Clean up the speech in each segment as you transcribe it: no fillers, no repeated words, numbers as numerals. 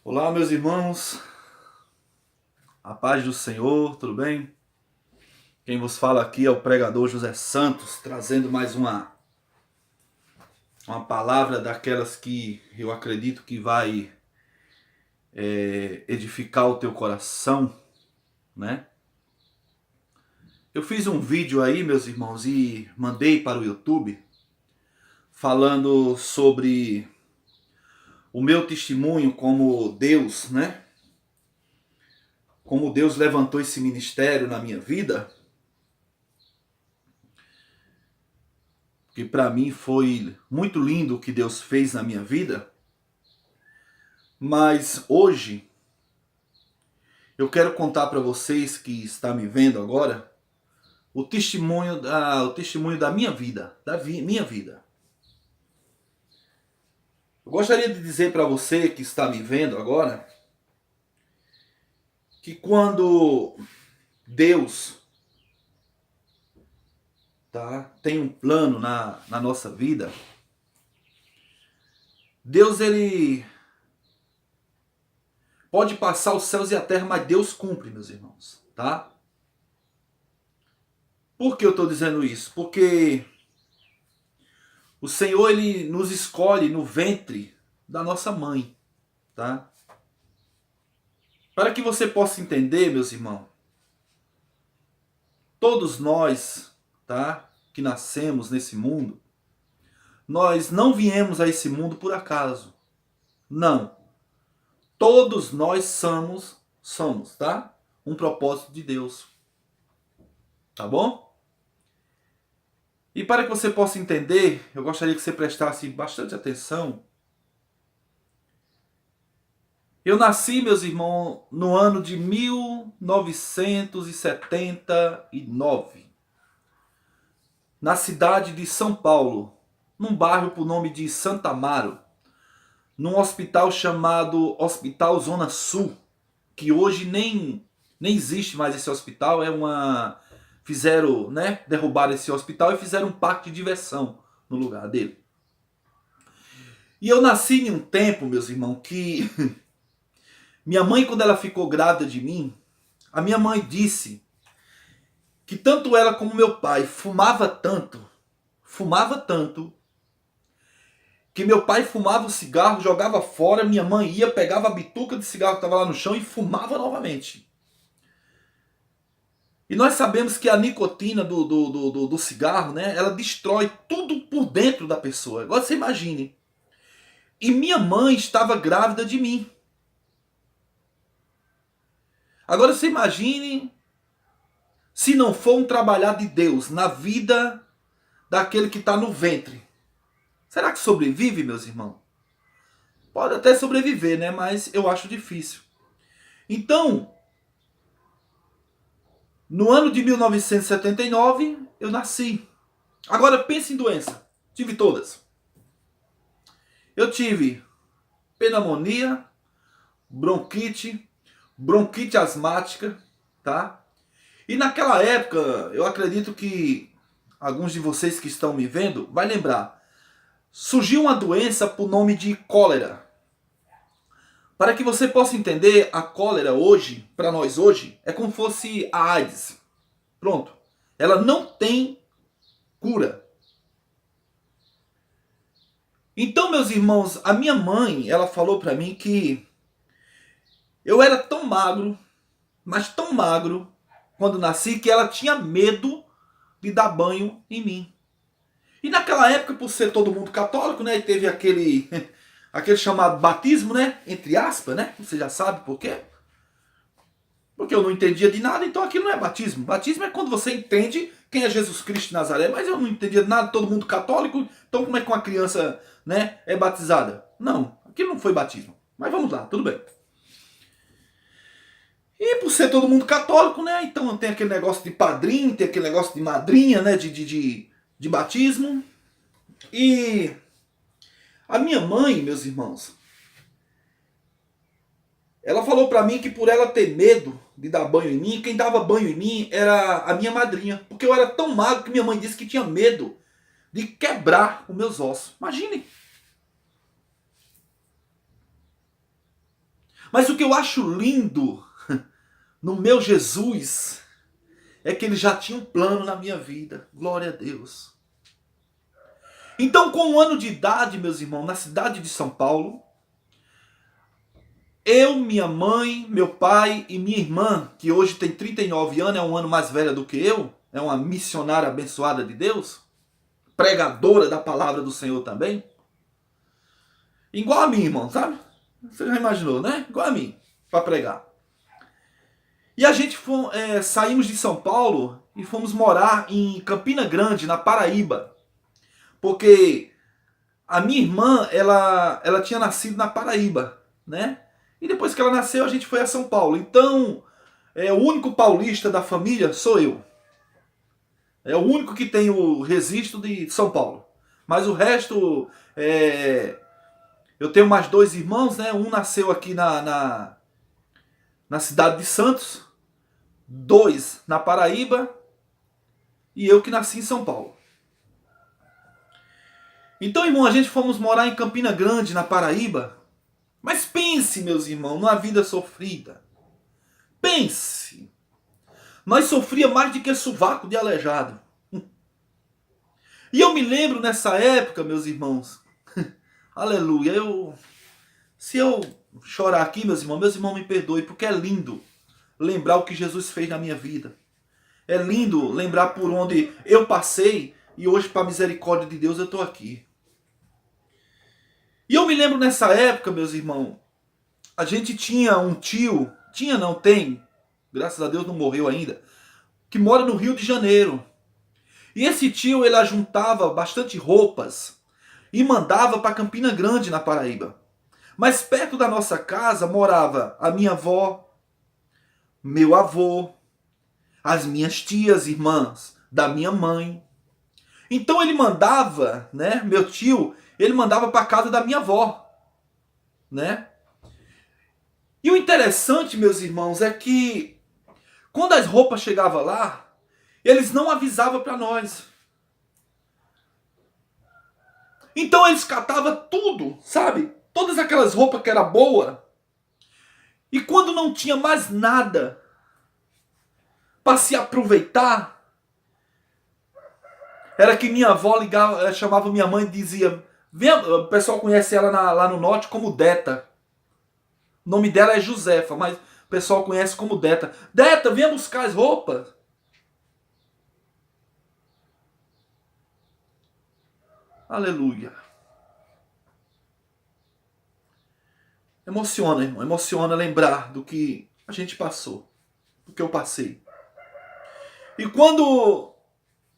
Olá, meus irmãos, a paz do Senhor, tudo bem? Quem vos fala aqui é o pregador José Santos, trazendo mais uma palavra daquelas que eu acredito que vai edificar o teu coração, né? Eu fiz um vídeo aí, meus irmãos, e mandei para o YouTube falando sobre o meu testemunho como Deus, né? Como Deus levantou esse ministério na minha vida, que para mim foi muito lindo o que Deus fez na minha vida. Mas hoje eu quero contar para vocês que está me vendo agora o testemunho da minha vida, minha vida. Eu gostaria de dizer para você que está me vendo agora que quando Deus, tem um plano na nossa vida, Deus ele pode passar os céus e a terra, mas Deus cumpre, meus irmãos, tá? Por que eu estou dizendo isso? Porque o Senhor ele nos escolhe no ventre da nossa mãe, tá? Para que você possa entender, meus irmãos, todos nós, tá, que nascemos nesse mundo, nós não viemos a esse mundo por acaso. Não. Todos nós somos, tá? Um propósito de Deus. Tá bom? E para que você possa entender, eu gostaria que você prestasse bastante atenção. Eu nasci, meus irmãos, no ano de 1979, na cidade de São Paulo, num bairro por nome de Santa Amaro, num hospital chamado Hospital Zona Sul, que hoje nem existe mais esse hospital, fizeram, né, derrubaram esse hospital e fizeram um parque de diversão no lugar dele. E eu nasci em um tempo, meus irmãos, que minha mãe, quando ela ficou grávida de mim, a minha mãe disse que tanto ela como meu pai fumava tanto, que meu pai fumava o cigarro, jogava fora, minha mãe ia, pegava a bituca de cigarro que estava lá no chão e fumava novamente. E nós sabemos que a nicotina do cigarro, né, ela destrói tudo por dentro da pessoa. Agora você imagine. E minha mãe estava grávida de mim. Agora você imagine se não for um trabalhar de Deus na vida daquele que está no ventre. Será que sobrevive, meus irmãos? Pode até sobreviver, né? Mas eu acho difícil. Então, no ano de 1979, eu nasci. Agora pense em doença. Tive todas. Eu tive pneumonia, bronquite, bronquite asmática, tá? E naquela época, eu acredito que alguns de vocês que estão me vendo vai lembrar. Surgiu uma doença por nome de cólera. Para que você possa entender, a cólera hoje, para nós hoje, é como se fosse a AIDS. Pronto. Ela não tem cura. Então, meus irmãos, a minha mãe, ela falou para mim que eu era tão magro, mas tão magro, quando nasci, que ela tinha medo de dar banho em mim. E naquela época, por ser todo mundo católico, né, e teve aquele chamado batismo, né, entre aspas, né, você já sabe por quê? Porque eu não entendia de nada, então aquilo não é batismo. Batismo é quando você entende quem é Jesus Cristo de Nazaré, mas eu não entendia de nada, todo mundo católico, então como é que uma criança, né, é batizada? Não, aquilo não foi batismo. Mas vamos lá, tudo bem. E por ser todo mundo católico, né, então tem aquele negócio de padrinho, tem aquele negócio de madrinha, né, de batismo. E a minha mãe, meus irmãos, ela falou pra mim que por ela ter medo de dar banho em mim, quem dava banho em mim era a minha madrinha. Porque eu era tão magro que minha mãe disse que tinha medo de quebrar os meus ossos. Imagine. Mas o que eu acho lindo no meu Jesus é que ele já tinha um plano na minha vida. Glória a Deus. Então, com 1 ano de idade, meus irmãos, na cidade de São Paulo, eu, minha mãe, meu pai e minha irmã, que hoje tem 39 anos, é um ano mais velha do que eu, é uma missionária abençoada de Deus, pregadora da palavra do Senhor também. Igual a mim, irmão, sabe? Você já imaginou, né? Igual a mim, para pregar. E a gente saímos de São Paulo e fomos morar em Campina Grande, na Paraíba. Porque a minha irmã, ela tinha nascido na Paraíba, né? E depois que ela nasceu, a gente foi a São Paulo. Então, o único paulista da família sou eu. É o único que tem o registro de São Paulo. Mas o resto, eu tenho mais 2 irmãos, né? Um nasceu aqui na cidade de Santos, 2 na Paraíba e eu que nasci em São Paulo. Então, irmão, a gente fomos morar em Campina Grande, na Paraíba. Mas pense, meus irmãos, numa vida sofrida. Pense. Nós sofria mais do que sovaco de aleijado. E eu me lembro nessa época, meus irmãos, aleluia, se eu chorar aqui, meus irmãos me perdoem, porque é lindo lembrar o que Jesus fez na minha vida. É lindo lembrar por onde eu passei e hoje, para a misericórdia de Deus, eu estou aqui. E eu me lembro nessa época, meus irmãos, a gente tinha um tio, tem, graças a Deus não morreu ainda, que mora no Rio de Janeiro. E esse tio, ele ajuntava bastante roupas e mandava para Campina Grande, na Paraíba. Mas perto da nossa casa morava a minha avó, meu avô, as minhas tias, irmãs da minha mãe. Então ele mandava, né, meu tio, ele mandava para casa da minha avó, né? E o interessante, meus irmãos, é que quando as roupas chegavam lá, eles não avisavam para nós. Então eles catavam tudo, sabe? Todas aquelas roupas que era boa. E quando não tinha mais nada para se aproveitar, era que minha avó ligava, chamava minha mãe e dizia, vem, o pessoal conhece ela lá no norte como Deta. O nome dela é Josefa, mas o pessoal conhece como Deta. Deta, venha buscar as roupas. Aleluia. Emociona, irmão. Emociona lembrar do que a gente passou. Do que eu passei. E quando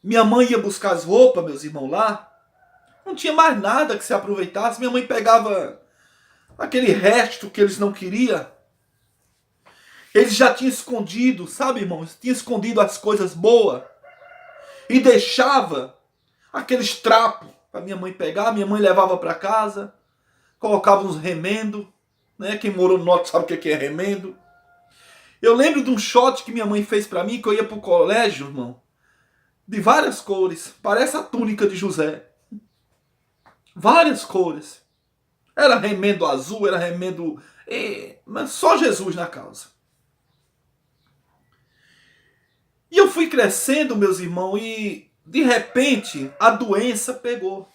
minha mãe ia buscar as roupas, meus irmãos, lá, não tinha mais nada que se aproveitasse. Minha mãe pegava aquele resto que eles não queriam. Eles já tinham escondido, sabe, irmãos? Tinham escondido as coisas boas. E deixava aqueles trapos para minha mãe pegar. Minha mãe levava para casa. Colocava uns remendo. Né? Quem morou no norte sabe o que é remendo. Eu lembro de um shot que minha mãe fez para mim, que eu ia pro colégio, irmão. De várias cores. Parece a túnica de José. Várias cores. Era remendo azul, era remendo... mas só Jesus na causa. E eu fui crescendo, meus irmãos, e de repente a doença pegou.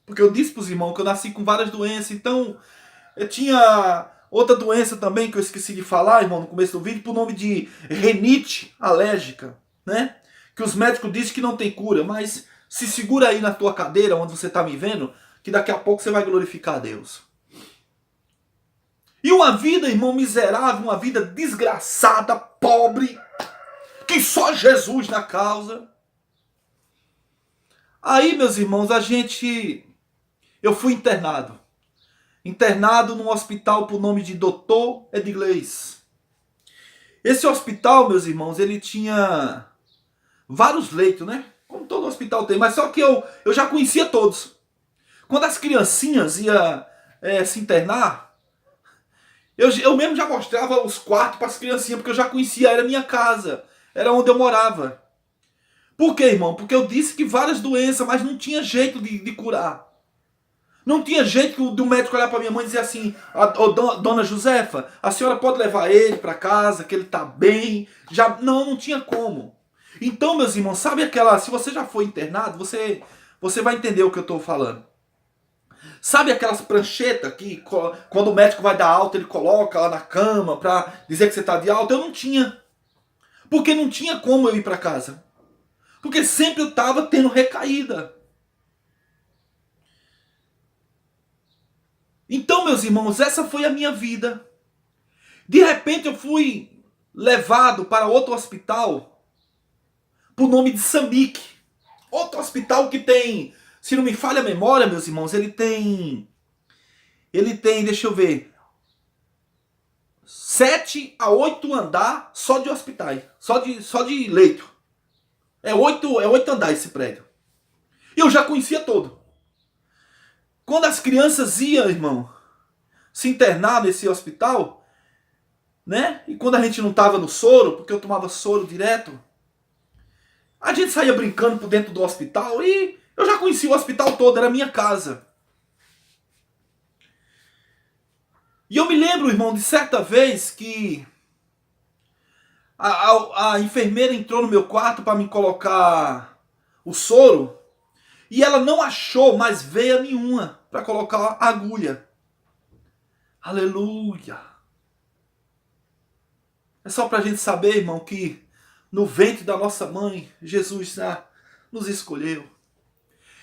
Porque eu disse para os irmãos que eu nasci com várias doenças, então eu tinha outra doença também que eu esqueci de falar, irmão, no começo do vídeo, por nome de rinite alérgica, né? Que os médicos dizem que não tem cura, mas se segura aí na tua cadeira, onde você está me vendo, que daqui a pouco você vai glorificar a Deus. E uma vida, irmão, miserável, uma vida desgraçada, pobre, que só Jesus na causa. Aí, meus irmãos, eu fui internado. Internado num hospital por nome de Dr. Edglez. Esse hospital, meus irmãos, ele tinha vários leitos, né? Como todo hospital tem, mas só que eu já conhecia todos. Quando as criancinhas iam se internar, eu mesmo já mostrava os quartos para as criancinhas, porque eu já conhecia, era minha casa, era onde eu morava. Por quê, irmão? Porque eu disse que várias doenças, mas não tinha jeito de curar. Não tinha jeito do médico olhar para minha mãe e dizer assim: Dona Josefa, a senhora pode levar ele para casa, que ele está bem. Já não tinha como. Então, meus irmãos, sabe aquela... Se você já foi internado, você vai entender o que eu estou falando. Sabe aquelas pranchetas que quando o médico vai dar alta, ele coloca lá na cama para dizer que você está de alta? Eu não tinha. Porque não tinha como eu ir para casa. Porque sempre eu estava tendo recaída. Então, meus irmãos, essa foi a minha vida. De repente eu fui levado para outro hospital por nome de Sambique. Outro hospital que tem, se não me falha a memória, meus irmãos, ele tem, deixa eu ver, 7 a 8 andar só de hospitais, só de leito. É 8 andar esse prédio. E eu já conhecia todo. Quando as crianças iam, irmão, se internar nesse hospital, né? E quando a gente não tava no soro, porque eu tomava soro direto, a gente saía brincando por dentro do hospital e eu já conhecia o hospital todo, era a minha casa. E eu me lembro, irmão, de certa vez que a enfermeira entrou no meu quarto para me colocar o soro e ela não achou mais veia nenhuma para colocar a agulha. Aleluia! É só para a gente saber, irmão, que no ventre da nossa mãe, Jesus nos escolheu.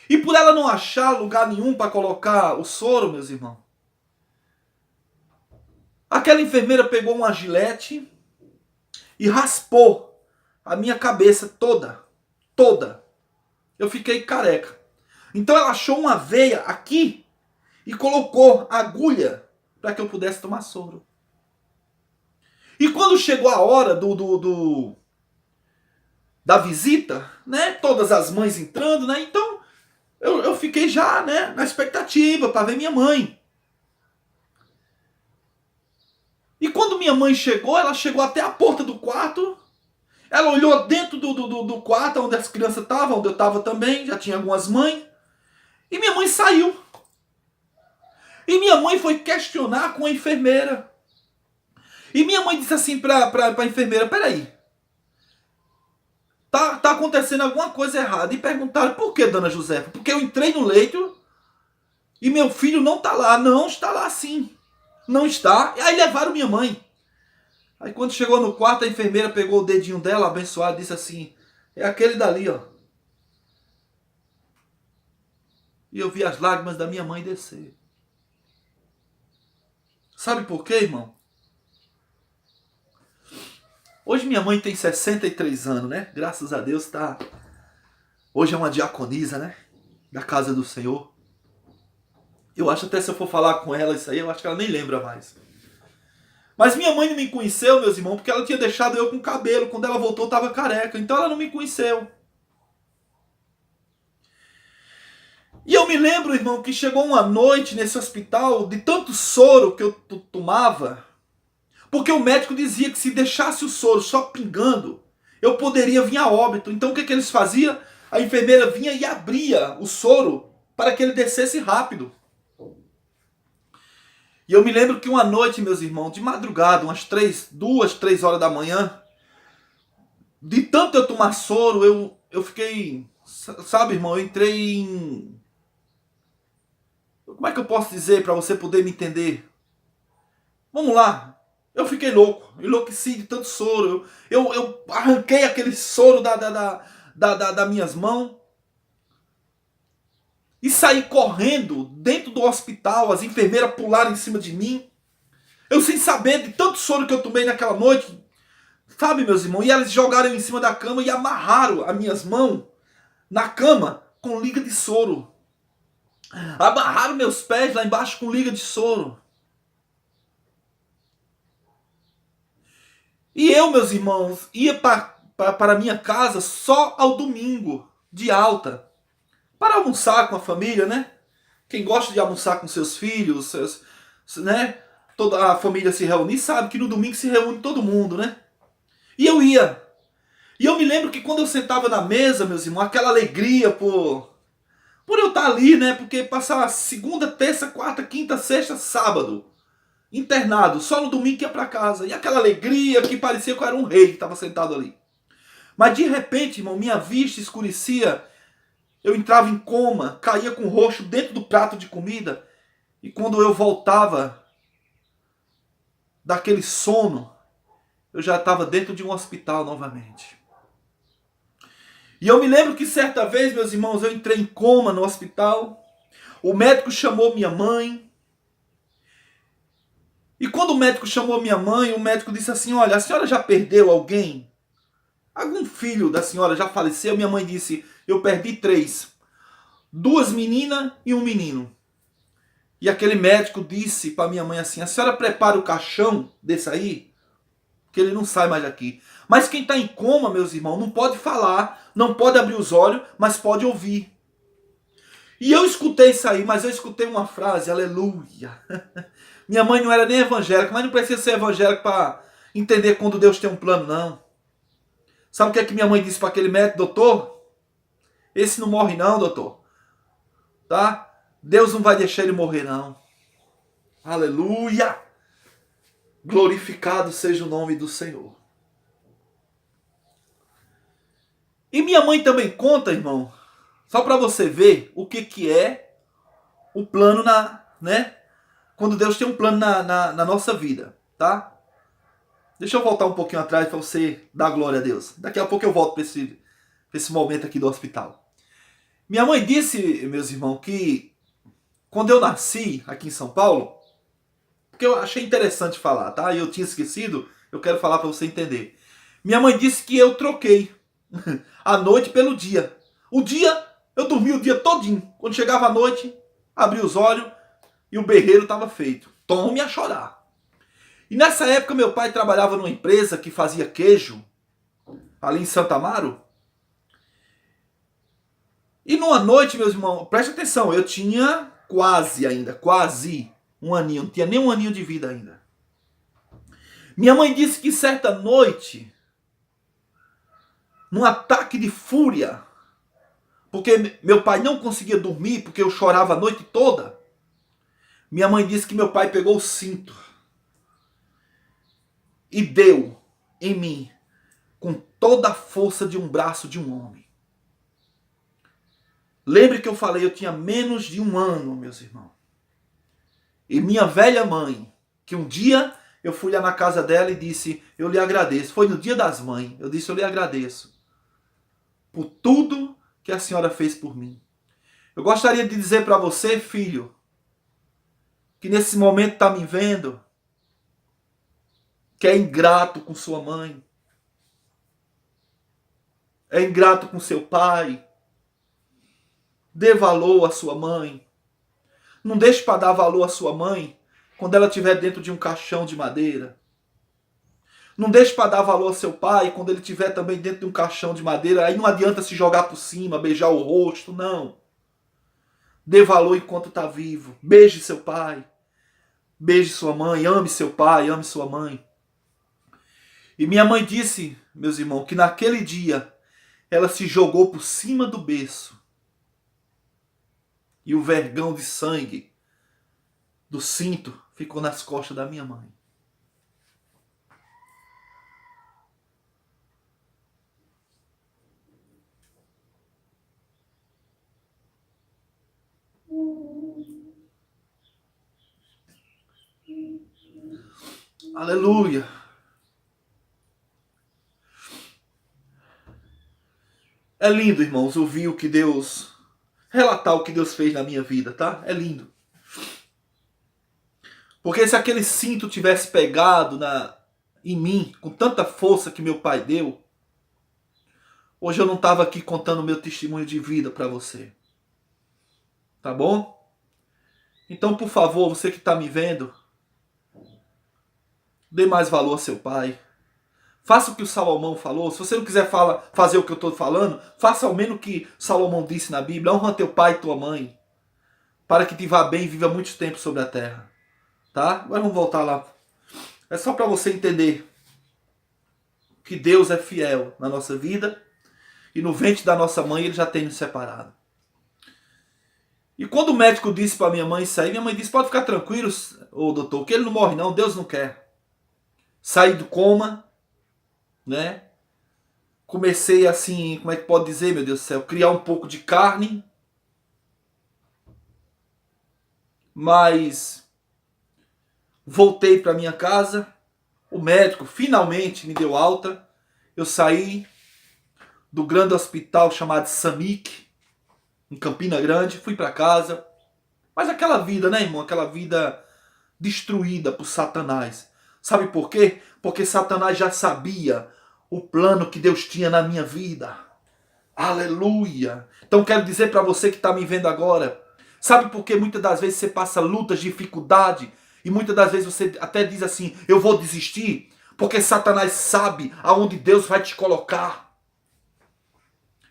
E por ela não achar lugar nenhum para colocar o soro, meus irmãos, aquela enfermeira pegou uma gilete e raspou a minha cabeça toda. Toda. Eu fiquei careca. Então ela achou uma veia aqui e colocou a agulha para que eu pudesse tomar soro. E quando chegou a hora da visita, né? Todas as mães entrando, né? Então eu fiquei já, né, na expectativa para ver minha mãe. E quando minha mãe chegou, ela chegou até a porta do quarto. Ela olhou dentro do quarto onde as crianças estavam, onde eu estava também, já tinha algumas mães. E minha mãe saiu. E minha mãe foi questionar com a enfermeira. E minha mãe disse assim para a enfermeira: peraí, tá acontecendo alguma coisa errada. E perguntaram: por que, dona Josefa? Porque eu entrei no leito e meu filho não está lá. Não, está lá sim. Não está. E aí levaram minha mãe. Aí quando chegou no quarto, a enfermeira pegou o dedinho dela, abençoado, e disse assim: é aquele dali, ó. E eu vi as lágrimas da minha mãe descer. Sabe por quê, irmão? Hoje minha mãe tem 63 anos, né? Graças a Deus tá. Hoje é uma diaconisa, né? Da casa do Senhor. Eu acho até, se eu for falar com ela isso aí, eu acho que ela nem lembra mais. Mas minha mãe não me conheceu, meus irmãos, porque ela tinha deixado eu com cabelo. Quando ela voltou, eu tava careca. Então ela não me conheceu. E eu me lembro, irmão, que chegou uma noite nesse hospital de tanto soro que eu tomava, porque o médico dizia que se deixasse o soro só pingando, eu poderia vir a óbito. Então o que eles faziam? A enfermeira vinha e abria o soro para que ele descesse rápido. E eu me lembro que uma noite, meus irmãos, de madrugada, umas 2, 3 horas da manhã, de tanto eu tomar soro, eu fiquei, sabe, irmão, eu entrei em... Como é que eu posso dizer para você poder me entender? Vamos lá. Eu fiquei louco, enlouqueci de tanto soro. Eu arranquei aquele soro das minhas mãos e saí correndo dentro do hospital. As enfermeiras pularam em cima de mim. Eu sem saber de tanto soro que eu tomei naquela noite. Sabe, meus irmãos? E elas jogaram em cima da cama e amarraram as minhas mãos na cama com liga de soro. Amarraram meus pés lá embaixo com liga de soro. E eu, meus irmãos, ia para a minha casa só ao domingo, de alta, para almoçar com a família, né? Quem gosta de almoçar com seus filhos, né? Toda a família se reunir, sabe que no domingo se reúne todo mundo, né? E eu ia. E eu me lembro que quando eu sentava na mesa, meus irmãos, aquela alegria por Por eu estar ali, né? Porque passar segunda, terça, quarta, quinta, sexta, sábado internado, só no domingo que ia para casa. E aquela alegria que parecia que eu era um rei que estava sentado ali. Mas de repente, irmão, minha vista escurecia, eu entrava em coma, caía com o rosto dentro do prato de comida. E quando eu voltava daquele sono, eu já estava dentro de um hospital novamente. E eu me lembro que certa vez, meus irmãos, eu entrei em coma no hospital. O médico chamou minha mãe. E quando o médico chamou minha mãe, o médico disse assim: olha, a senhora já perdeu alguém? Algum filho da senhora já faleceu? Minha mãe disse: eu perdi 3. 2 meninas e 1 menino. E aquele médico disse para minha mãe assim: a senhora prepara o caixão desse aí, que ele não sai mais daqui. Mas quem está em coma, meus irmãos, não pode falar, não pode abrir os olhos, mas pode ouvir. E eu escutei isso aí, mas eu escutei uma frase, aleluia. Minha mãe não era nem evangélica, mas não precisa ser evangélica para entender quando Deus tem um plano, não. Sabe o que é que minha mãe disse para aquele médico? Doutor, esse não morre não, doutor. Tá? Deus não vai deixar ele morrer, não. Aleluia! Glorificado seja o nome do Senhor. E minha mãe também conta, irmão, só para você ver o que é o plano né? Quando Deus tem um plano na nossa vida, tá? Deixa eu voltar um pouquinho atrás para você dar glória a Deus. Daqui a pouco eu volto para esse momento aqui do hospital. Minha mãe disse, meus irmãos, que quando eu nasci aqui em São Paulo, porque eu achei interessante falar, tá? E eu tinha esquecido, eu quero falar para você entender. Minha mãe disse que eu troquei a noite pelo dia. O dia, eu dormi o dia todinho. Quando chegava a noite, abri os olhos e o berreiro estava feito. Tome a chorar. E nessa época meu pai trabalhava numa empresa que fazia queijo, ali em Santa Amaro. E numa noite, meus irmãos, preste atenção, eu tinha quase um aninho, não tinha nem um aninho de vida ainda. Minha mãe disse que certa noite, num ataque de fúria, porque meu pai não conseguia dormir, porque eu chorava a noite toda, minha mãe disse que meu pai pegou o cinto e deu em mim com toda a força de um braço de um homem. Lembre que eu falei, eu tinha menos de 1 ano, meus irmãos. E minha velha mãe, que um dia eu fui lá na casa dela e disse, eu lhe agradeço. Foi no dia das mães. Eu disse, eu lhe agradeço por tudo que a senhora fez por mim. Eu gostaria de dizer para você, filho, que nesse momento está me vendo, que é ingrato com sua mãe, é ingrato com seu pai. Dê valor à sua mãe. Não deixe para dar valor à sua mãe quando ela estiver dentro de um caixão de madeira. Não deixe para dar valor ao seu pai quando ele estiver também dentro de um caixão de madeira. Aí não adianta se jogar por cima, beijar o rosto, não. Dê valor enquanto está vivo. Beije seu pai. Beije sua mãe. Ame seu pai, ame sua mãe. E minha mãe disse, meus irmãos, que naquele dia ela se jogou por cima do berço. E o vergão de sangue do cinto ficou nas costas da minha mãe. Aleluia. É lindo, irmãos, ouvir o que Deus... relatar o que Deus fez na minha vida, tá? É lindo. Porque se aquele cinto tivesse pegado em mim, com tanta força que meu pai deu, hoje eu não estava aqui contando meu testemunho de vida para você. Tá bom? Então, por favor, você que está me vendo, dê mais valor ao seu pai. Faça o que o Salomão falou. Se você não quiser fazer o que eu estou falando, faça ao menos o que Salomão disse na Bíblia. Honra teu pai e tua mãe, para que te vá bem e viva muito tempo sobre a terra. Tá? Agora vamos voltar lá. É só para você entender que Deus é fiel na nossa vida e no ventre da nossa mãe ele já tem nos separado. E quando o médico disse para minha mãe isso aí, minha mãe disse, pode ficar tranquilo, ô doutor, que ele não morre não, Deus não quer. Saí do coma, né? Comecei assim, como é que pode dizer, meu Deus do céu, criar um pouco de carne, mas voltei para minha casa, o médico finalmente me deu alta, eu saí do grande hospital chamado Samic, em Campina Grande, fui para casa, mas aquela vida, né, irmão, aquela vida destruída por Satanás. Sabe por quê? Porque Satanás já sabia o plano que Deus tinha na minha vida. Aleluia! Então quero dizer para você que está me vendo agora, sabe por que muitas das vezes você passa lutas, dificuldade, e muitas das vezes você até diz assim, eu vou desistir? Porque Satanás sabe aonde Deus vai te colocar.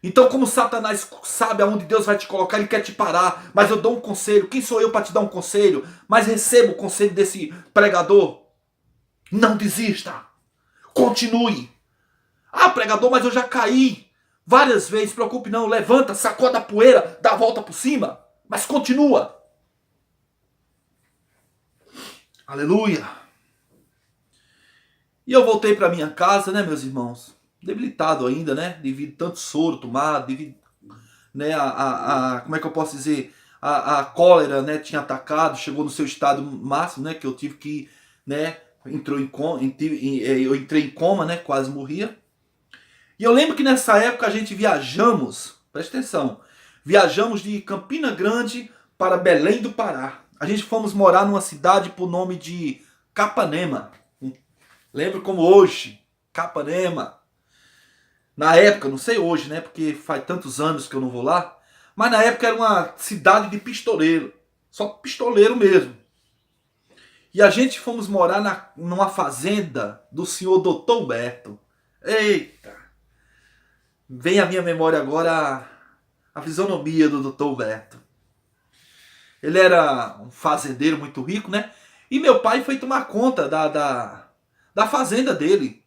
Então, como Satanás sabe aonde Deus vai te colocar, ele quer te parar. Mas eu dou um conselho. Quem sou eu para te dar um conselho? Mas receba o conselho desse pregador. Não desista. Continue. Ah, pregador, mas eu já caí várias vezes. Se preocupe não. Levanta, sacoda a poeira, dá a volta por cima. Mas continua. Aleluia. E eu voltei para minha casa, né, meus irmãos? Debilitado ainda, né? Devido a tanto soro tomado, devido, né, como é que eu posso dizer? A cólera, né, tinha atacado, chegou no seu estado máximo, né? Que eu tive que, né? Eu entrei em coma, né? Quase morria. E eu lembro que nessa época a gente viajamos, presta atenção, viajamos de Campina Grande para Belém do Pará. A gente fomos morar numa cidade por nome de Capanema. Lembro como hoje, Capanema. Na época, não sei hoje, né? Porque faz tantos anos que eu não vou lá. Mas na época era uma cidade de pistoleiro. Só pistoleiro mesmo. E a gente fomos morar numa fazenda do senhor Doutor Humberto. Eita! Vem à minha memória agora a fisionomia do Doutor Humberto. Ele era um fazendeiro muito rico, né? E meu pai foi tomar conta da fazenda dele.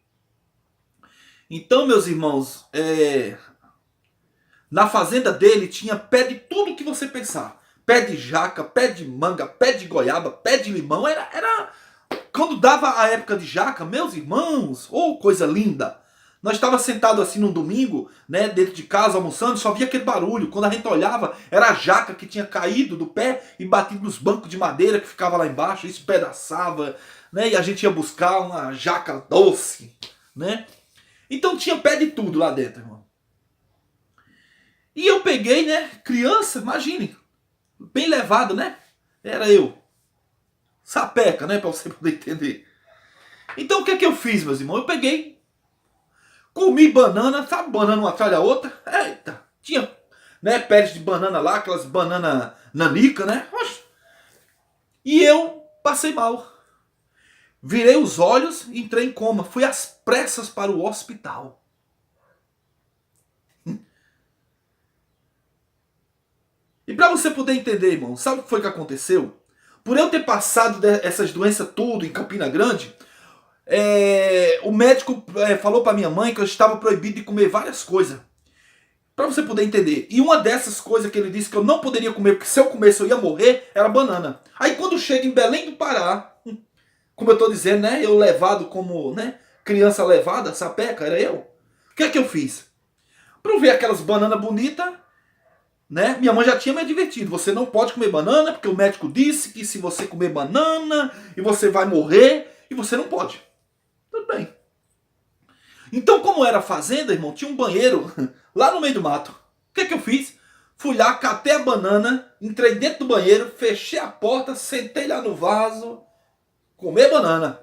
Então, meus irmãos, na fazenda dele tinha pé de tudo que você pensar. Pé de jaca, pé de manga, pé de goiaba, pé de limão. Era quando dava a época de jaca, meus irmãos, oh, coisa linda. Nós estávamos sentados assim num domingo, né, dentro de casa, almoçando, só via aquele barulho. Quando a gente olhava, era a jaca que tinha caído do pé e batido nos bancos de madeira que ficava lá embaixo, isso pedaçava, né, e a gente ia buscar uma jaca doce, né. Então tinha pé de tudo lá dentro, irmão. E eu peguei, né, criança, imagine, bem levado, né, era eu. Sapeca, né, pra você poder entender. Então o que é que eu fiz, meus irmãos? Eu peguei, comi banana, sabe, banana uma atrás da outra. Eita, tinha, né, pés de banana lá, aquelas banana nanica, né? E eu passei mal. Virei os olhos e entrei em coma. Fui às pressas para o hospital. E para você poder entender, irmão, sabe o que foi que aconteceu? Por eu ter passado essas doenças tudo em Campina Grande, o médico falou para minha mãe que eu estava proibido de comer várias coisas. Para você poder entender. E uma dessas coisas que ele disse que eu não poderia comer, porque se eu comesse eu ia morrer, era banana. Aí quando chega em Belém do Pará, como eu estou dizendo, né? Eu levado como, né? Criança levada, sapeca, era eu. O que é que eu fiz? Para ver aquelas bananas bonitas, né? Minha mãe já tinha me advertido. Você não pode comer banana, porque o médico disse que se você comer banana, e você vai morrer, e você não pode. Tudo bem. Então, como era fazenda, irmão, tinha um banheiro lá no meio do mato. O que é que eu fiz? Fui lá, catei a banana, entrei dentro do banheiro, fechei a porta, sentei lá no vaso, comer banana.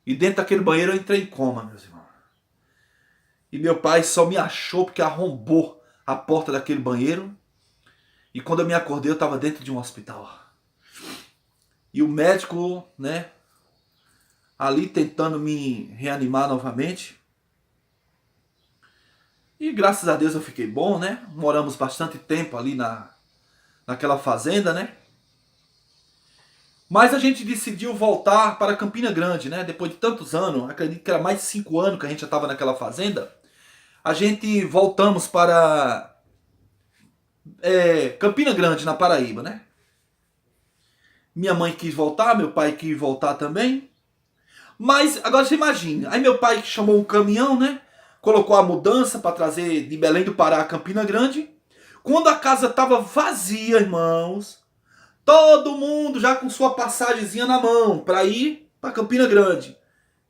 E dentro daquele banheiro eu entrei em coma, meus irmãos. E meu pai só me achou porque arrombou a porta daquele banheiro. E quando eu me acordei, eu estava dentro de um hospital. E o médico, né, ali tentando me reanimar novamente. E graças a Deus eu fiquei bom, né? Moramos bastante tempo ali naquela fazenda, né? Mas a gente decidiu voltar para Campina Grande, né? Depois de tantos anos, acredito que era mais de 5 anos que a gente já estava naquela fazenda. A gente voltamos para Campina Grande, na Paraíba, né? Minha mãe quis voltar, meu pai quis voltar também. Mas agora você imagina, aí meu pai chamou um caminhão, né? Colocou a mudança para trazer de Belém do Pará a Campina Grande. Quando a casa estava vazia, irmãos, todo mundo já com sua passagemzinha na mão para ir para Campina Grande.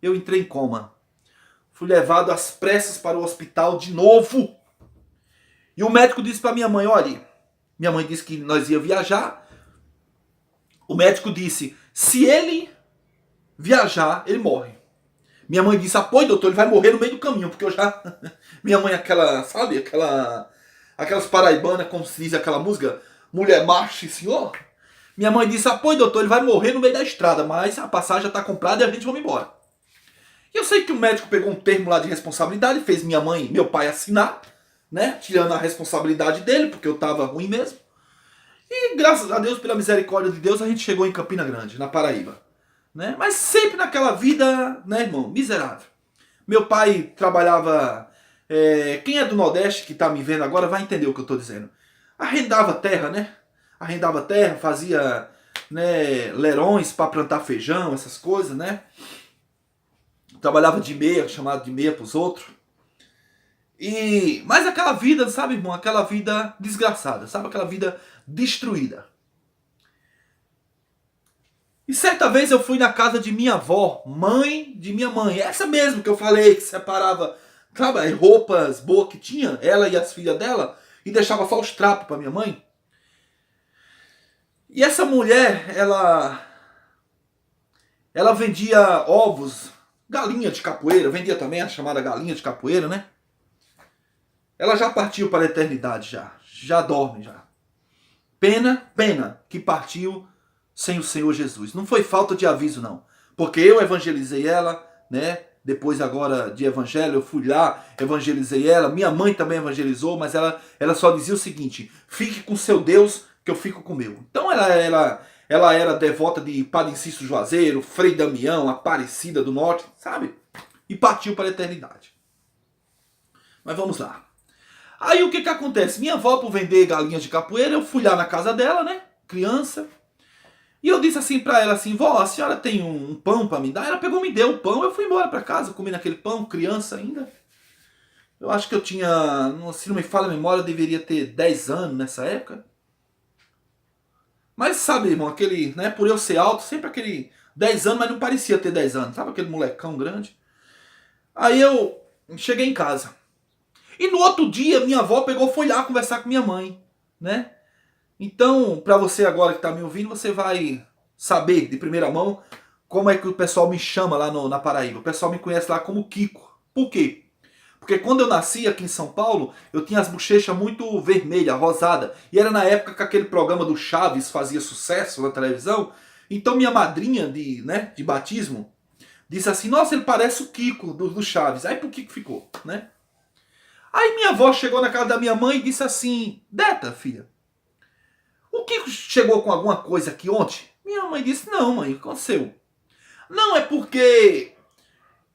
Eu entrei em coma. Fui levado às pressas para o hospital de novo. E o médico disse para minha mãe, olha, minha mãe disse que nós ia viajar. O médico disse, se ele viajar, ele morre. Minha mãe disse, apoio doutor, ele vai morrer no meio do caminho, porque eu já... Minha mãe aquela, sabe, aquelas paraibanas, como se diz aquela música, mulher macho e senhor. Minha mãe disse, apoio doutor, ele vai morrer no meio da estrada, mas a passagem já está comprada e a gente vai embora. E eu sei que o médico pegou um termo lá de responsabilidade, fez minha mãe e meu pai assinar, né, tirando a responsabilidade dele, porque eu estava ruim mesmo. E graças a Deus, pela misericórdia de Deus, a gente chegou em Campina Grande, na Paraíba. Né? Mas sempre naquela vida, né, irmão, miserável. Meu pai trabalhava... quem é do Nordeste que está me vendo agora vai entender o que eu estou dizendo. Arrendava terra, né? Arrendava terra, fazia, né, leirões para plantar feijão, essas coisas, né? Trabalhava de meia, chamado de meia para os outros. Mas aquela vida, sabe, irmão? Aquela vida desgraçada, sabe? Aquela vida destruída. E certa vez eu fui na casa de minha avó, mãe de minha mãe. Essa mesmo que eu falei, que separava, sabe, roupas boas que tinha, ela e as filhas dela, e deixava só os trapos para minha mãe. E essa mulher, ela vendia ovos, galinha de capoeira, vendia também a chamada galinha de capoeira, né? Ela já partiu para a eternidade, já dorme já. Pena que partiu sem o Senhor Jesus. Não foi falta de aviso, não. Porque eu evangelizei ela, né? Depois agora de evangelho, eu fui lá, evangelizei ela. Minha mãe também evangelizou, mas ela só dizia o seguinte, fique com seu Deus, que eu fico com o meu. Então ela era devota de Padre Inciso Juazeiro, Frei Damião, Aparecida do Norte, sabe? E partiu para a eternidade. Mas vamos lá. Aí o que acontece? Minha avó, por vender galinhas de capoeira, eu fui lá na casa dela, né? Criança. E eu disse assim pra ela assim, vó, a senhora tem um pão pra me dar? Ela pegou, me deu o pão, eu fui embora pra casa, comi naquele pão, criança ainda. Eu acho que eu tinha, se não me falha a memória, eu deveria ter 10 anos nessa época. Mas sabe, irmão, aquele, né, por eu ser alto, sempre aquele 10 anos, mas não parecia ter 10 anos, sabe aquele molecão grande? Aí eu cheguei em casa. E no outro dia, minha avó pegou, foi lá conversar com minha mãe, né? Então, para você agora que está me ouvindo, você vai saber de primeira mão como é que o pessoal me chama lá na Paraíba. O pessoal me conhece lá como Kiko. Por quê? Porque quando eu nasci aqui em São Paulo, eu tinha as bochechas muito vermelhas, rosadas. E era na época que aquele programa do Chaves fazia sucesso na televisão. Então minha madrinha de batismo disse assim, nossa, ele parece o Kiko do Chaves. Aí pro Kiko ficou, né? Aí minha avó chegou na casa da minha mãe e disse assim, Deta, filha, o Kiko chegou com alguma coisa aqui ontem? Minha mãe disse, não mãe, o que aconteceu? Não, é porque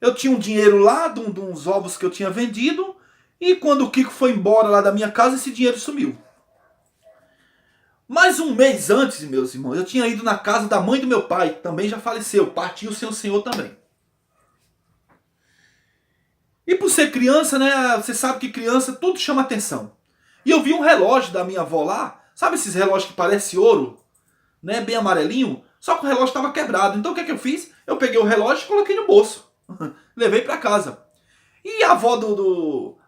eu tinha um dinheiro lá de uns ovos que eu tinha vendido e quando o Kiko foi embora lá da minha casa, esse dinheiro sumiu. Mais um mês antes, meus irmãos, eu tinha ido na casa da mãe do meu pai, que também já faleceu, partiu sem o Senhor também. E por ser criança, né, você sabe que criança tudo chama atenção. E eu vi um relógio da minha avó lá, sabe esses relógios que parecem ouro, né, bem amarelinho? Só que o relógio estava quebrado. Então o que é que eu fiz? Eu peguei o relógio e coloquei no bolso. Levei para casa. E a avó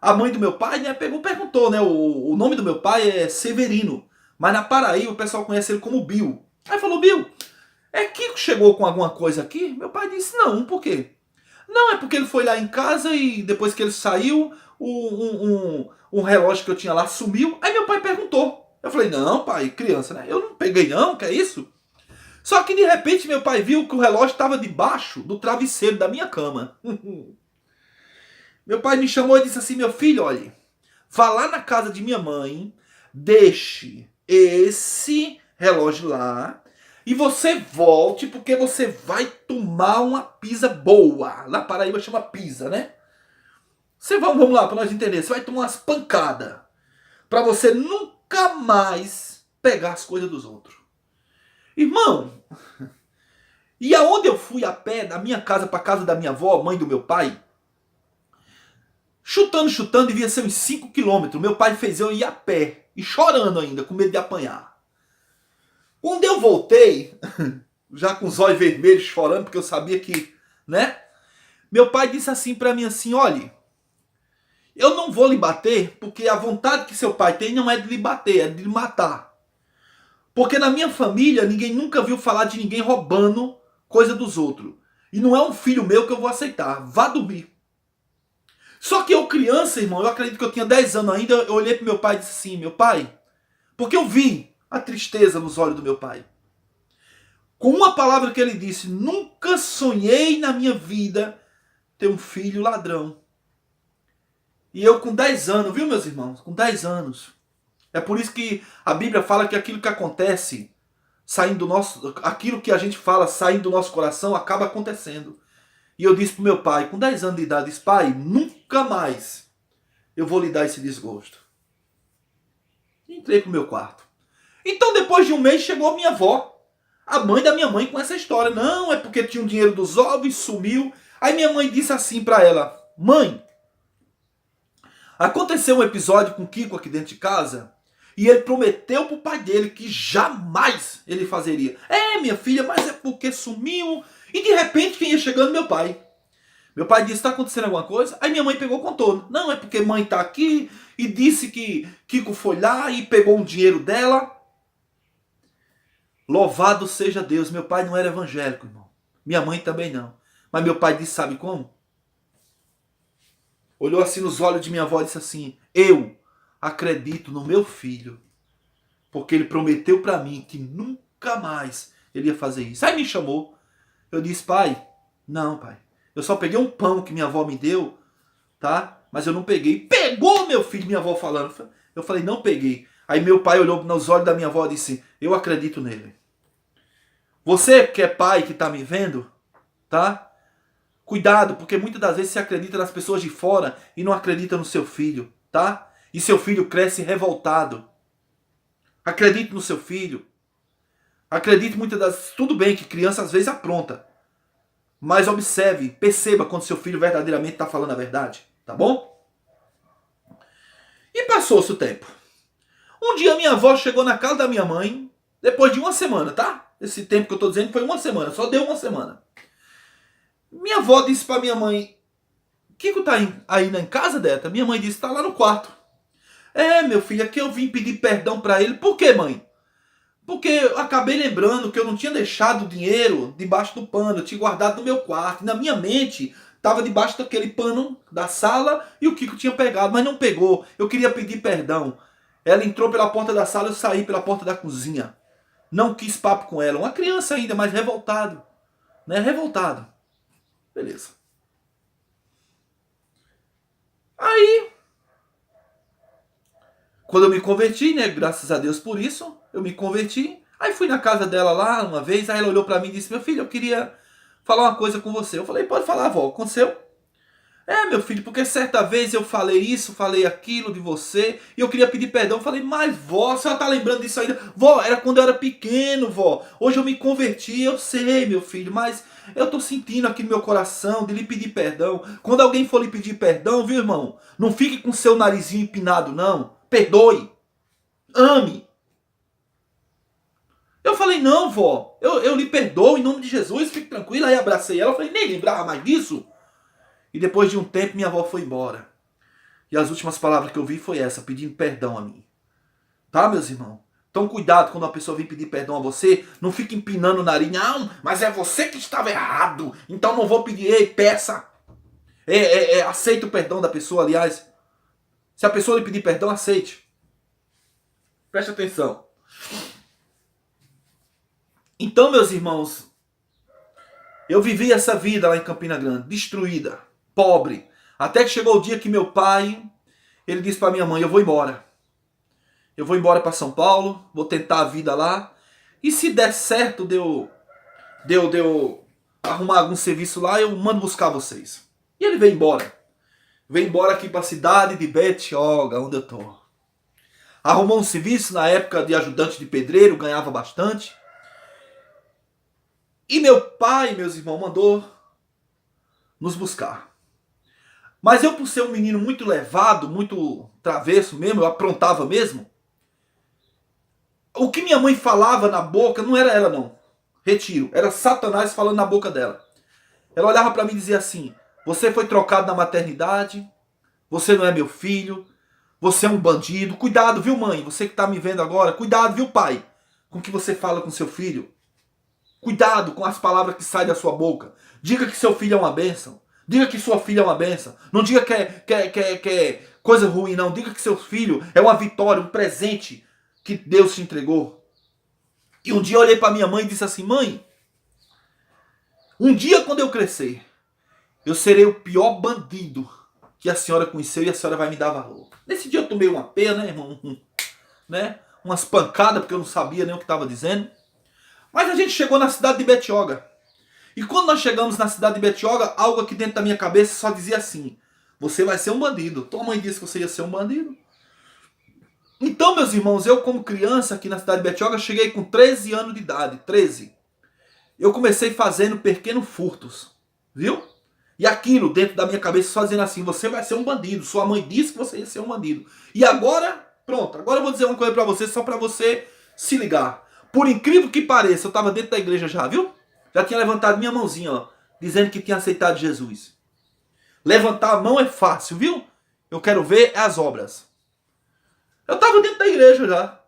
a mãe do meu pai, né, perguntou, né, o nome do meu pai é Severino. Mas na Paraíba o pessoal conhece ele como Bill. Aí falou, Bill, Kiko chegou com alguma coisa aqui? Meu pai disse, não, por quê? Não, é porque ele foi lá em casa e depois que ele saiu, um relógio que eu tinha lá sumiu. Aí meu pai perguntou. Eu falei, não pai, criança, né? Eu não peguei não, que é isso? Só que de repente meu pai viu que o relógio estava debaixo do travesseiro da minha cama. Meu pai me chamou e disse assim, meu filho, olha, vá lá na casa de minha mãe, deixe esse relógio lá e você volte porque você vai tomar uma pisa boa. Na Paraíba chama pisa, né? Vamos lá, para nós entender. Você vai tomar umas pancadas para você nunca nunca mais pegar as coisas dos outros. Irmão, e aonde eu fui a pé, da minha casa para casa da minha avó, mãe do meu pai, chutando, devia ser uns 5 quilômetros. Meu pai fez eu ir a pé, e chorando ainda, com medo de apanhar. Quando eu voltei, já com os olhos vermelhos, chorando, porque eu sabia que, né? Meu pai disse assim para mim assim, olha, eu não vou lhe bater, porque a vontade que seu pai tem não é de lhe bater, é de lhe matar. Porque na minha família, ninguém nunca viu falar de ninguém roubando coisa dos outros. E não é um filho meu que eu vou aceitar. Vá dormir. Só que eu criança, irmão, eu acredito que eu tinha 10 anos ainda, eu olhei pro meu pai e disse assim, meu pai, porque eu vi a tristeza nos olhos do meu pai. Com uma palavra que ele disse, nunca sonhei na minha vida ter um filho ladrão. E eu com 10 anos, viu meus irmãos? Com 10 anos. É por isso que a Bíblia fala que aquilo que acontece, saindo do nosso, aquilo que a gente fala saindo do nosso coração, acaba acontecendo. E eu disse pro meu pai, com 10 anos de idade, disse, pai, nunca mais eu vou lhe dar esse desgosto. E entrei pro meu quarto. Então depois de um mês chegou a minha avó, a mãe da minha mãe, com essa história. Não, é porque tinha o dinheiro dos ovos e sumiu. Aí minha mãe disse assim pra ela, mãe, aconteceu um episódio com o Kiko aqui dentro de casa e ele prometeu pro pai dele que jamais ele fazeria. É, minha filha, mas é porque sumiu. E de repente quem ia chegando? Meu pai. Meu pai disse, tá acontecendo alguma coisa? Aí minha mãe pegou e contou. Não, é porque mãe tá aqui e disse que Kiko foi lá e pegou um dinheiro dela. Louvado seja Deus, meu pai não era evangélico, irmão. Minha mãe também não. Mas meu pai disse, sabe como? Olhou assim nos olhos de minha avó e disse assim, eu acredito no meu filho, porque ele prometeu pra mim que nunca mais ele ia fazer isso. Aí me chamou. Eu disse, pai, não, pai. Eu só peguei um pão que minha avó me deu, tá? Mas eu não peguei. Pegou, meu filho, minha avó falando. Eu falei, não peguei. Aí meu pai olhou nos olhos da minha avó e disse, eu acredito nele. Você que é pai, que tá me vendo, tá? Cuidado, porque muitas das vezes você acredita nas pessoas de fora e não acredita no seu filho, tá? E seu filho cresce revoltado. Acredite no seu filho. Acredite muitas das vezes. Tudo bem que criança às vezes apronta. Mas observe, perceba quando seu filho verdadeiramente está falando a verdade. Tá bom? E passou-se o tempo. Um dia minha avó chegou na casa da minha mãe, depois de uma semana, tá? Esse tempo que eu estou dizendo foi uma semana, só deu uma semana. Minha avó disse para minha mãe, Kiko tá aí na casa dela? Minha mãe disse, tá lá no quarto. É, meu filho, aqui eu vim pedir perdão para ele. Por quê, mãe? Porque eu acabei lembrando que eu não tinha deixado o dinheiro debaixo do pano, eu tinha guardado no meu quarto. E na minha mente, estava debaixo daquele pano da sala e o Kiko tinha pegado, mas não pegou. Eu queria pedir perdão. Ela entrou pela porta da sala, eu saí pela porta da cozinha. Não quis papo com ela. Uma criança ainda, mas revoltado. Né? Revoltado. Beleza. Aí, quando eu me converti, né? Graças a Deus por isso, eu me converti. Aí fui na casa dela lá uma vez, aí ela olhou pra mim e disse, meu filho, eu queria falar uma coisa com você. Eu falei, pode falar, avó, aconteceu? É, meu filho, porque certa vez eu falei isso, falei aquilo de você, e eu queria pedir perdão. Eu falei, mas vó, a senhora tá lembrando disso ainda? Vó, era quando eu era pequeno, vó. Hoje eu me converti, eu sei, meu filho, mas eu tô sentindo aqui no meu coração de lhe pedir perdão. Quando alguém for lhe pedir perdão, viu, irmão? Não fique com seu narizinho empinado, não. Perdoe. Ame. Eu falei, não, vó, eu lhe perdoo em nome de Jesus, fique tranquila. Aí abracei ela, eu falei, nem lembrava mais disso. E depois de um tempo, minha avó foi embora. E as últimas palavras que eu vi foi essa, pedindo perdão a mim. Tá, meus irmãos? Então cuidado quando uma pessoa vem pedir perdão a você, não fique empinando o nariz. Não, mas é você que estava errado, então não vou pedir. Ei, peça. Aceita o perdão da pessoa, aliás. Se a pessoa lhe pedir perdão, aceite. Preste atenção. Então, meus irmãos, eu vivi essa vida lá em Campina Grande, destruída, pobre. Até que chegou o dia que meu pai, ele disse para minha mãe, eu vou embora. Eu vou embora para São Paulo, vou tentar a vida lá. E se der certo de eu arrumar algum serviço lá, eu mando buscar vocês. E ele veio embora. Veio embora aqui para a cidade de Betioga, onde eu tô. arrumou um serviço na época de ajudante de pedreiro, ganhava bastante. E meu pai, meus irmãos, mandou nos buscar. Mas eu, por ser um menino muito levado, muito travesso mesmo, eu aprontava mesmo, o que minha mãe falava na boca não era ela não. Retiro. Era Satanás falando na boca dela. Ela olhava para mim e dizia assim: você foi trocado na maternidade, você não é meu filho, você é um bandido. Cuidado, viu, mãe? Você que está me vendo agora, cuidado, viu, pai? Com o que você fala com seu filho. Cuidado com as palavras que saem da sua boca. Diga que seu filho é uma bênção. Diga que sua filha é uma bênção. Não diga que é coisa ruim, não. Diga que seu filho é uma vitória, um presente que Deus te entregou. E um dia eu olhei para minha mãe e disse assim: mãe, um dia quando eu crescer, eu serei o pior bandido que a senhora conheceu e a senhora vai me dar valor. Nesse dia eu tomei uma pena, né, irmão? Né? Umas pancadas porque eu não sabia nem o que estava dizendo. Mas a gente chegou na cidade de Betioga. E quando nós chegamos na cidade de Betioga, algo aqui dentro da minha cabeça só dizia assim: você vai ser um bandido. Tua mãe disse que você ia ser um bandido. Então, meus irmãos, eu como criança aqui na cidade de Betioga, cheguei com 13 anos de idade. 13. Eu comecei fazendo pequenos furtos. Viu? E aquilo dentro da minha cabeça só dizendo assim: você vai ser um bandido. Sua mãe disse que você ia ser um bandido. E agora, pronto. Agora eu vou dizer uma coisa pra você, só pra você se ligar. Por incrível que pareça, eu estava dentro da igreja já, viu? Já tinha levantado minha mãozinha, ó, dizendo que tinha aceitado Jesus. Levantar a mão é fácil, viu? Eu quero ver as obras. Eu estava dentro da igreja já.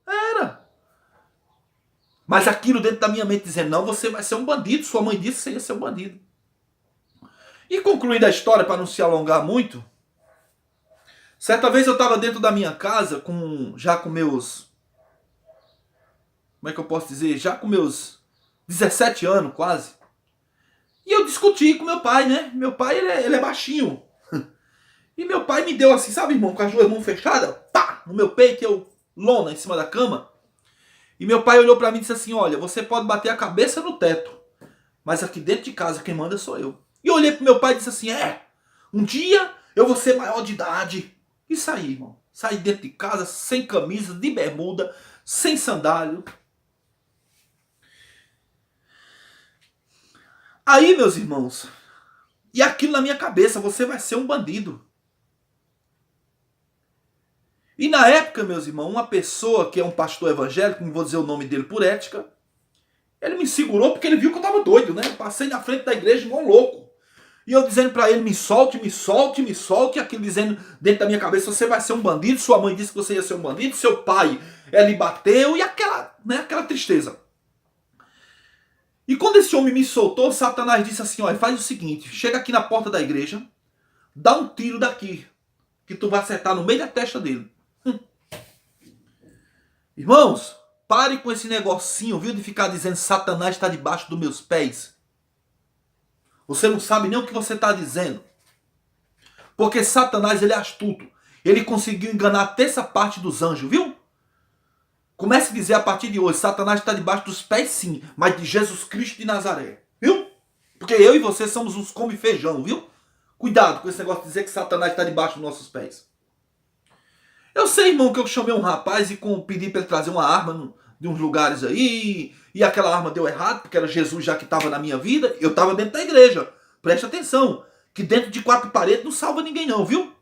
Era. Mas aquilo dentro da minha mente dizendo: não, você vai ser um bandido. Sua mãe disse que você ia ser um bandido. E concluindo a história, para não se alongar muito, certa vez eu estava dentro da minha casa, já com meus... Como é que eu posso dizer? Já com meus 17 anos, quase. E eu discuti com meu pai, né? Meu pai, ele é baixinho. E meu pai me deu assim, sabe, irmão? Com as duas mãos fechadas. Pá! No meu peito, eu lona em cima da cama. E meu pai olhou pra mim e disse assim: olha, você pode bater a cabeça no teto, mas aqui dentro de casa quem manda sou eu. E eu olhei pro meu pai e disse assim: um dia eu vou ser maior de idade. E saí, irmão. Saí dentro de casa, sem camisa, de bermuda, sem sandália. Aí, meus irmãos, e aquilo na minha cabeça: você vai ser um bandido. E na época, meus irmãos, uma pessoa que é um pastor evangélico, não vou dizer o nome dele por ética, ele me segurou porque ele viu que eu estava doido, né? Eu passei na frente da igreja igual um louco. E eu dizendo para ele: me solte, me solte, me solte. E aquilo dizendo dentro da minha cabeça: você vai ser um bandido. Sua mãe disse que você ia ser um bandido. Seu pai lhe bateu. E aquela, né, aquela tristeza. E quando esse homem me soltou, Satanás disse assim: olha, faz o seguinte, chega aqui na porta da igreja, dá um tiro daqui, que tu vai acertar no meio da testa dele. Irmãos, pare com esse negocinho, viu, de ficar dizendo Satanás está debaixo dos meus pés. Você não sabe nem o que você está dizendo. Porque Satanás, ele é astuto. Ele conseguiu enganar a terça parte dos anjos, viu? Comece a dizer a partir de hoje: Satanás está debaixo dos pés sim, mas de Jesus Cristo de Nazaré. Viu? Porque eu e você somos uns come-feijão, viu? Cuidado com esse negócio de dizer que Satanás está debaixo dos nossos pés. Eu sei, irmão, que eu chamei um rapaz e pedi para ele trazer uma arma de uns lugares aí, e aquela arma deu errado, porque era Jesus já que estava na minha vida. Eu estava dentro da igreja. Preste atenção, que dentro de quatro paredes não salva ninguém não, viu?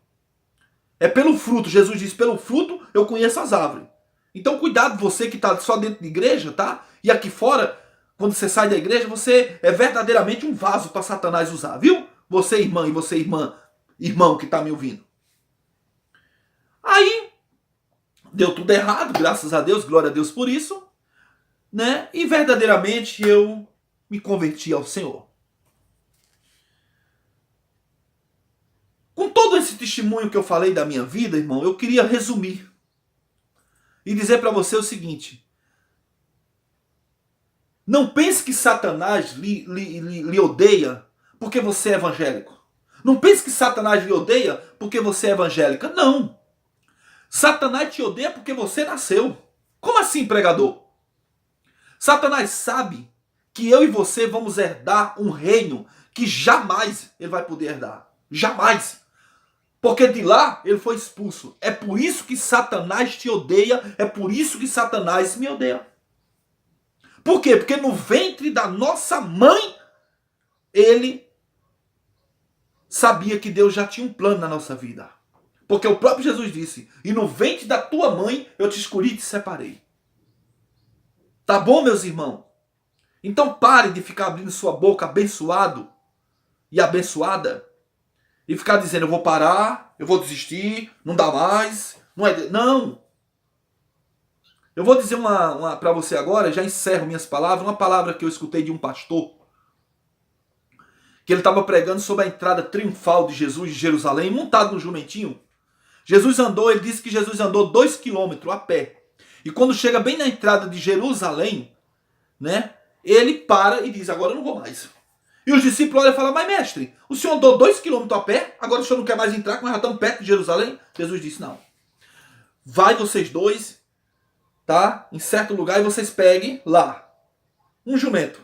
É pelo fruto. Jesus disse: pelo fruto eu conheço as árvores. Então cuidado, você que está só dentro da igreja, tá? E aqui fora, quando você sai da igreja, você é verdadeiramente um vaso para Satanás usar, viu? Você irmã e você irmão que está me ouvindo. Aí, deu tudo errado, graças a Deus, glória a Deus por isso, né? E verdadeiramente eu me converti ao Senhor. Com todo esse testemunho que eu falei da minha vida, irmão, eu queria resumir e dizer para você o seguinte: não pense que Satanás lhe odeia porque você é evangélico. Não pense que Satanás lhe odeia porque você é evangélica. Não. Satanás te odeia porque você nasceu. Como assim, pregador? Satanás sabe que eu e você vamos herdar um reino que jamais ele vai poder herdar. Jamais. Porque de lá ele foi expulso. É por isso que Satanás te odeia. É por isso que Satanás me odeia. Por quê? Porque no ventre da nossa mãe, ele sabia que Deus já tinha um plano na nossa vida. Porque o próprio Jesus disse, e no ventre da tua mãe eu te escolhi e te separei. Tá bom, meus irmãos? Então pare de ficar abrindo sua boca abençoado e abençoada e ficar dizendo, eu vou parar, eu vou desistir, não dá mais. Não. Eu vou dizer uma para você agora, já encerro minhas palavras, uma palavra que eu escutei de um pastor, que ele estava pregando sobre a entrada triunfal de Jesus de Jerusalém, montado no jumentinho. Jesus andou, ele disse que Jesus andou 2 quilômetros a pé. E quando chega bem na entrada de Jerusalém, né, ele para e diz, agora eu não vou mais. E os discípulos olham e falam, mas mestre, o senhor andou 2 quilômetros a pé, agora o senhor não quer mais entrar, porque nós já estamos perto de Jerusalém? Jesus disse, não. Vai vocês dois, tá, em certo lugar e vocês peguem lá um jumento,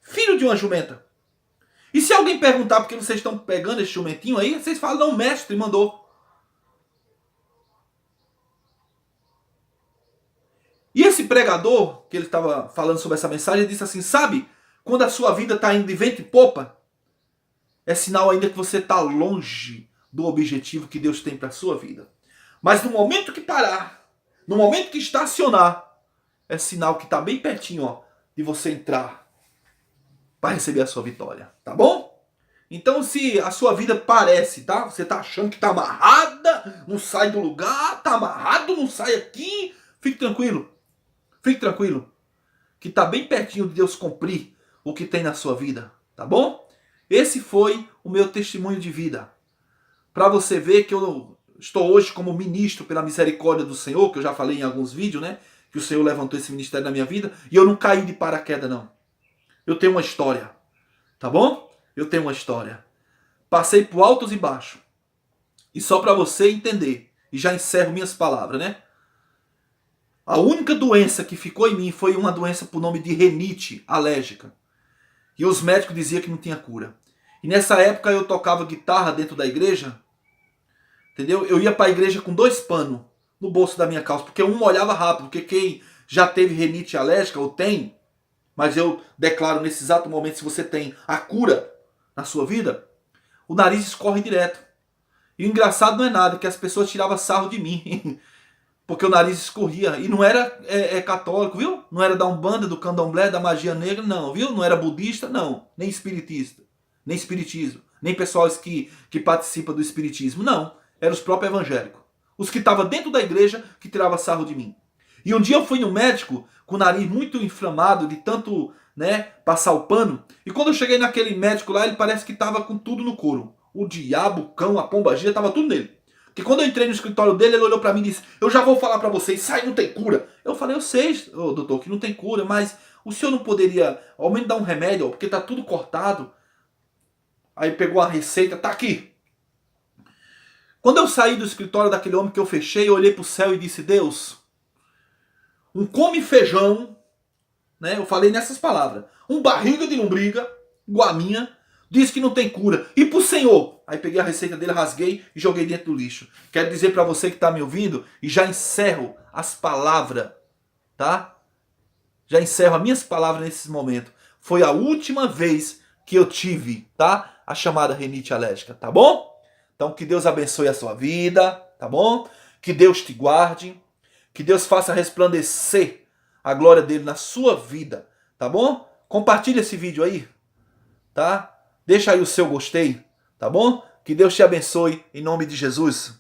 filho de uma jumenta. E se alguém perguntar por que vocês estão pegando esse jumentinho aí, vocês falam, não, o mestre mandou. E esse pregador, que ele estava falando sobre essa mensagem, ele disse assim, sabe, quando a sua vida está indo de vento em popa, é sinal ainda que você está longe do objetivo que Deus tem para a sua vida. Mas no momento que parar, no momento que estacionar, é sinal que está bem pertinho, ó, de você entrar para receber a sua vitória, tá bom? Então se a sua vida parece, tá? Você tá achando que tá amarrada, não sai do lugar, tá amarrado, não sai aqui, fique tranquilo. Fique tranquilo, que tá bem pertinho de Deus cumprir o que tem na sua vida, tá bom? Esse foi o meu testemunho de vida. Para você ver que eu estou hoje como ministro pela misericórdia do Senhor, que eu já falei em alguns vídeos, né? Que o Senhor levantou esse ministério na minha vida, e eu não caí de paraquedas, não. Eu tenho uma história, tá bom? Eu tenho uma história. Passei por altos e baixos. E só para você entender, e já encerro minhas palavras, né? A única doença que ficou em mim foi uma doença por nome de renite alérgica. E os médicos diziam que não tinha cura. E nessa época eu tocava guitarra dentro da igreja. Entendeu? Eu ia para a igreja com 2 panos no bolso da minha calça, porque um molhava rápido, porque quem já teve renite alérgica ou tem, mas eu declaro nesse exato momento, se você tem a cura na sua vida, o nariz escorre direto. E o engraçado não é nada, que as pessoas tiravam sarro de mim, porque o nariz escorria. E não era católico, viu? Não era da Umbanda, do Candomblé, da magia negra, não, viu? Não era budista, não. Nem espiritista, nem espiritismo, nem pessoal que participa do espiritismo, não. Eram os próprios evangélicos. Os que estavam dentro da igreja que tiravam sarro de mim. E um dia eu fui no médico com o nariz muito inflamado de tanto, né, passar o pano. E quando eu cheguei naquele médico lá, ele parece que estava com tudo no couro. O diabo, o cão, a pombagira, estava tudo nele. Porque quando eu entrei no escritório dele, ele olhou para mim e disse, eu já vou falar para vocês, sai, não tem cura. Eu falei, eu sei, doutor, que não tem cura, mas o senhor não poderia ao menos dar um remédio, porque tá tudo cortado. Aí pegou a receita, tá aqui. Quando eu saí do escritório daquele homem que eu fechei, eu olhei para o céu e disse, Deus, um come feijão, né? Eu falei nessas palavras. Um barriga de lombriga, igual a minha, diz que não tem cura. E pro Senhor? Aí peguei a receita dele, rasguei e joguei dentro do lixo. Quero dizer para você que está me ouvindo, e já encerro as palavras, tá? Já encerro as minhas palavras nesses momentos. Foi a última vez que eu tive, tá? A chamada renite alérgica, tá bom? Então que Deus abençoe a sua vida, tá bom? Que Deus te guarde. Que Deus faça resplandecer a glória dele na sua vida, tá bom? Compartilha esse vídeo aí, tá? Deixa aí o seu gostei, tá bom? Que Deus te abençoe em nome de Jesus.